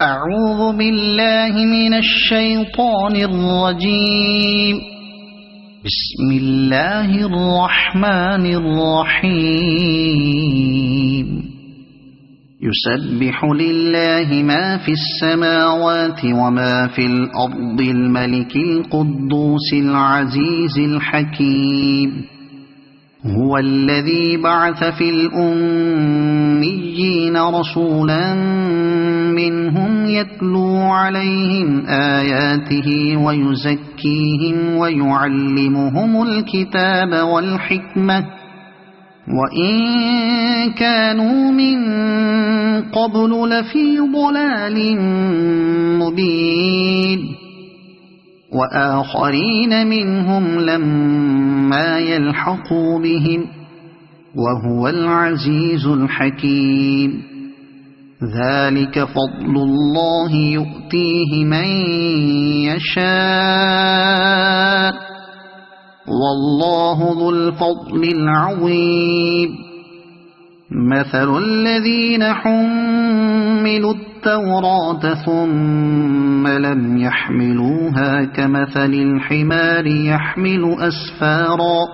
أعوذ بالله من الشيطان الرجيم. بسم الله الرحمن الرحيم. يسبح لله ما في السماوات وما في الأرض الملك القدوس العزيز الحكيم. هو الذي بعث في الأميين رسولا منهم يتلو عليهم آياته ويزكيهم ويعلمهم الكتاب والحكمة وإن كانوا من قبل لفي ضلال مبين وآخرين منهم لما يلحقوا بهم وهو العزيز الحكيم. ذلك فضل الله يؤتيه من يشاء والله ذو الفضل العظيم. مثل الذين حملوا التوراة ثم لم يحملوها كمثل الحمار يحمل أسفارا